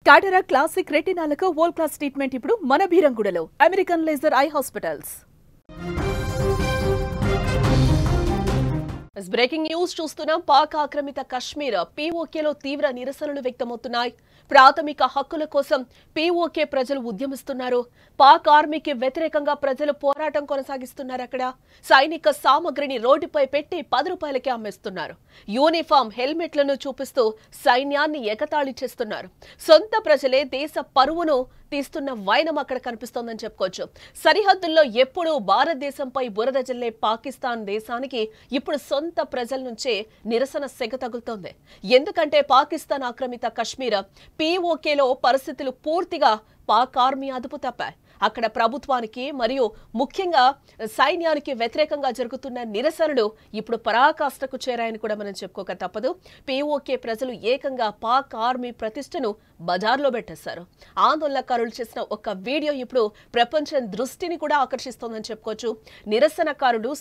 Cataract classic రెటినాలకు world class treatment ఇప్పుడు మన బీరంగూడలో American laser eye hospitals. Breaking news చూస్తున్నాం. పాక్ ఆక్రమిత కశ్మీర్ పీఓకేలో తీవ్ర నిరసనలు వ్యక్తమవుతున్నాయి. ప్రాథమిక హక్కుల కోసం పీఓకే ప్రజలు ఉద్యమిస్తున్నారు. పాక్ ఆర్మీకి వ్యతిరేకంగా ప్రజలు పోరాటం కొనసాగిస్తున్నారు. అక్కడ సైనిక సామగ్రిని రోడ్డుపై పెట్టి 10 రూపాయలకే అమ్మేస్తున్నారు. యూనిఫామ్, హెల్మెట్లను చూపిస్తూ సైన్యాన్ని ఎగతాళి చేస్తున్నారు. సొంత ప్రజలే దేశ పరువును తీస్తున్న వైనం అక్కడ కనిపిస్తోందని చెప్పుకోవచ్చు. సరిహద్దుల్లో ఎప్పుడూ భారతదేశంపై బురద జల్లే పాకిస్తాన్ దేశానికి ఇప్పుడు సొంత ప్రజల నుంచే నిరసన సెగ తగులుతోంది. ఎందుకంటే పాకిస్తాన్ ఆక్రమిత కశ్మీర్ పీఓకేలో పరిస్థితులు పూర్తిగా పాక్ ఆర్మీ అదుపు తప్పాయి. అక్కడ ప్రభుత్వానికి మరియు ముఖ్యంగా సైన్యానికి వ్యతిరేకంగా జరుగుతున్న నిరసనలు ఇప్పుడు పరాకాష్ఠకు చేరాయని కూడా మనం చెప్పుకోక తప్పదు. పీఓకే ప్రజలు ఏకంగా పాక్ ఆర్మీ ప్రతిష్టను బజార్లో పెట్టేశారు. ఆందోళనకారులు చేసిన ఒక వీడియో ఇప్పుడు ప్రపంచం దృష్టిని కూడా ఆకర్షిస్తోందని చెప్పుకోవచ్చు. నిరసనకారులు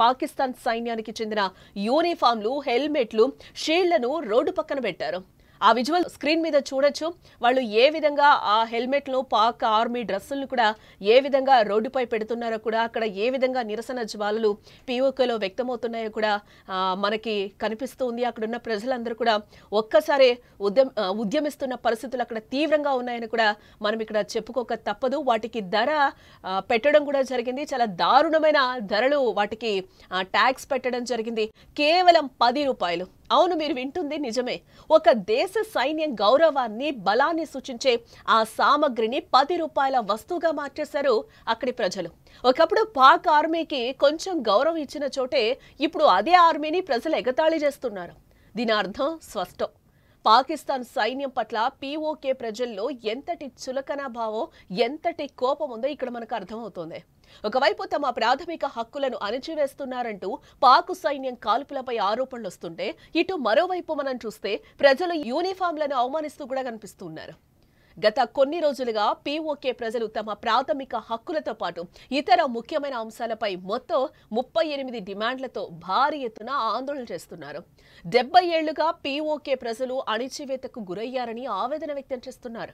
పాకిస్తాన్ సైన్యానికి చెందిన యూనిఫామ్లు, హెల్మెట్లు, షీల్డ్లను రోడ్డు పక్కన పెట్టారు. ఆ విజువల్ స్క్రీన్ మీద చూడొచ్చు. వాళ్ళు ఏ విధంగా ఆ హెల్మెట్లను, పాక్ ఆర్మీ డ్రెస్సులను కూడా ఏ విధంగా రోడ్డుపై పెడుతున్నారో కూడా, అక్కడ ఏ విధంగా నిరసన జ్వాలలు పీఓకేలో వ్యక్తమవుతున్నాయో కూడా మనకి కనిపిస్తూ ఉంది. అక్కడ ఉన్న ప్రజలందరూ కూడా ఒక్కసారి ఉద్యమిస్తున్న పరిస్థితులు అక్కడ తీవ్రంగా ఉన్నాయని కూడా మనం ఇక్కడ చెప్పుకోక తప్పదు. వాటికి ధర పెట్టడం కూడా జరిగింది. చాలా దారుణమైన ధరలు వాటికి ట్యాక్స్ పెట్టడం జరిగింది. కేవలం 10 రూపాయలు. అవును, మీరు వింటుంది నిజమే. ఒక దేశ సైన్యం గౌరవాన్ని, బలాన్ని సూచించే ఆ సామగ్రిని 10 రూపాయల వస్తువుగా మార్చేశారు అక్కడి ప్రజలు. ఒకప్పుడు పాక్ ఆర్మీకి కొంచెం గౌరవం ఇచ్చిన చోటే ఇప్పుడు అదే ఆర్మీని ప్రజలు ఎగతాళి చేస్తున్నారు. దీని అర్థం స్పష్టం. పాకిస్తాన్ సైన్యం పట్ల పీఓకే ప్రజల్లో ఎంతటి చులకన భావం, ఎంతటి కోపం ఉందో ఇక్కడ మనకు అర్థమవుతోంది. ఒకవైపు తమ ప్రాథమిక హక్కులను అణచివేస్తున్నారంటూ పాక్ సైన్యం కాల్పులపై ఆరోపణలు వస్తుంటే, ఇటు మరోవైపు మనం చూస్తే ప్రజలు యూనిఫామ్లను అవమానిస్తూ కూడా కనిపిస్తున్నారు. గత కొన్ని రోజులుగా పీఓకే ప్రజలు తమ ప్రాథమిక హక్కులతో పాటు ఇతర ముఖ్యమైన అంశాలపై మొత్తం 38 డిమాండ్లతో భారీ ఎత్తున ఆందోళన చేస్తున్నారు. 70 ఏళ్లుగా పీఓకే ప్రజలు అణిచివేతకు గురయ్యారని ఆవేదన వ్యక్తం చేస్తున్నారు.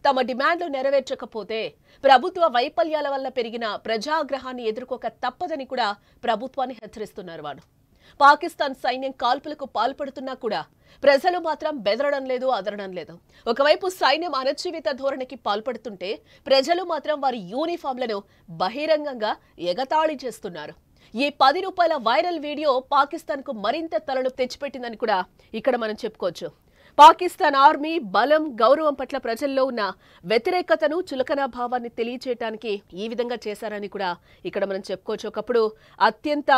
తమ డిమాండ్లు నెరవేర్చకపోతే ప్రభుత్వ వైఫల్యాల వల్ల పెరిగిన ప్రజాగ్రహాన్ని ఎదుర్కోక తప్పదని కూడా ప్రభుత్వాన్ని హెచ్చరిస్తున్నారు. వారు పాకిస్తాన్ సైన్యం కాల్పులకు పాల్పడుతున్నా కూడా ప్రజలు మాత్రం బెదరడం లేదు, అదరడం లేదు. ఒకవైపు సైన్యం అణచివేత ధోరణికి పాల్పడుతుంటే ప్రజలు మాత్రం వారి యూనిఫామ్లను బహిరంగంగా ఎగతాళి చేస్తున్నారు. ఈ 10 రూపాయల వైరల్ వీడియో పాకిస్తాన్కు మరింత తలనొప్పి తెచ్చిపెట్టిందని కూడా ఇక్కడ మనం చెప్పుకోవచ్చు. పాకిస్తాన్ ఆర్మీ బలం, గౌరవం పట్ల ప్రజల్లో ఉన్న వ్యతిరేకతను, చులకన భావాన్ని తెలియచేయడానికి ఈ విధంగా చేశారని కూడా ఇక్కడ మనం చెప్పుకోవచ్చు. ఒకప్పుడు అత్యంత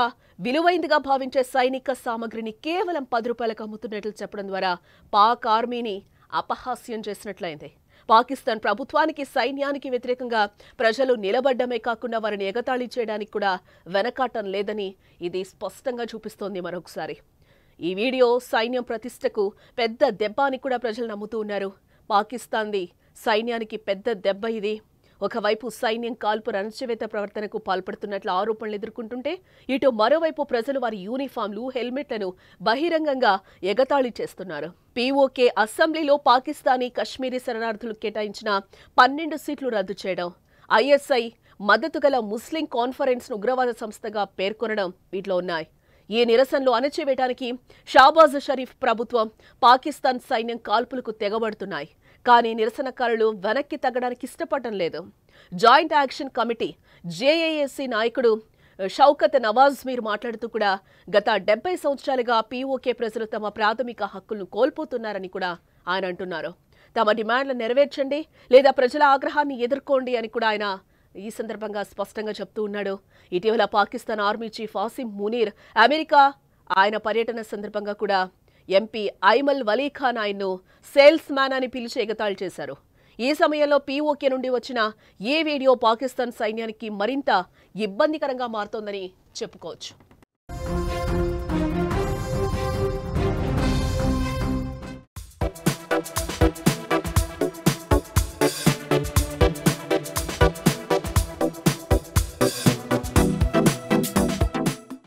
విలువైందిగా భావించే సైనిక సామగ్రిని కేవలం 10 రూపాయలకు అమ్ముతున్నట్లు చెప్పడం ద్వారా పాక్ ఆర్మీని అపహాస్యం చేసినట్లయింది. పాకిస్తాన్ ప్రభుత్వానికి, సైన్యానికి వ్యతిరేకంగా ప్రజలు నిలబడ్డమే కాకుండా వారిని ఎగతాళి చేయడానికి కూడా వెనకాటం లేదని ఇది స్పష్టంగా చూపిస్తోంది. మరొకసారి ఈ వీడియో సైన్యం ప్రతిష్టకు పెద్ద దెబ్బ అని కూడా ప్రజలు నమ్ముతూ ఉన్నారు. పాకిస్తాన్ది సైన్యానికి పెద్ద దెబ్బ ఇది. ఒకవైపు సైన్యం కాల్పు అణచివేత ప్రవర్తనకు పాల్పడుతున్నట్లు ఆరోపణలు ఎదుర్కొంటుంటే, ఇటు మరోవైపు ప్రజలు వారి యూనిఫామ్లు, హెల్మెట్లను బహిరంగంగా ఎగతాళి చేస్తున్నారు. పీఓకే అసెంబ్లీలో పాకిస్తానీ కశ్మీరీ శరణార్థులు కేటాయించిన 12 సీట్లు రద్దు చేయడం, ఐఎస్ఐ మద్దతు గల ముస్లిం కాన్ఫరెన్స్ను ఉగ్రవాద సంస్థగా పేర్కొనడం వీటిలో ఉన్నాయి. ఈ నిరసనలు అణచివేయడానికి షాబాజ్ షరీఫ్ ప్రభుత్వం, పాకిస్తాన్ సైన్యం కాల్పులకు తెగబడుతున్నాయి. కానీ నిరసనకారులు వెనక్కి తగ్గడానికి ఇష్టపడటం లేదు. జాయింట్ యాక్షన్ కమిటీ జేఏఏసీ నాయకుడు షౌకత్ నవాజ్ మీర్ మాట్లాడుతూ కూడా గత 70 సంవత్సరాలుగా పీఓకే ప్రజలు తమ ప్రాథమిక హక్కులను కోల్పోతున్నారని కూడా ఆయన అంటున్నారు. తమ డిమాండ్లు నెరవేర్చండి లేదా ప్రజల ఆగ్రహాన్ని ఎదుర్కోండి అని కూడా ఆయన ఈ సందర్భంగా స్పష్టంగా చెప్తూ ఉన్నాడు. ఇటీవల Pakistan army chief Asim Munir America ఆయన పర్యటన సందర్భంగా కూడా ఎంపీ ఐమల్ వలీ ఖాన్ ఆయన్ను సేల్స్ మ్యాన్ అని పిలిచి ఎగతాళి చేశారు. ఈ సమయంలో పీఓకే నుండి వచ్చిన ఈ వీడియో పాకిస్తాన్ సైన్యానికి మరింత ఇబ్బందికరంగా మారుతోందని చెప్పుకోవచ్చు.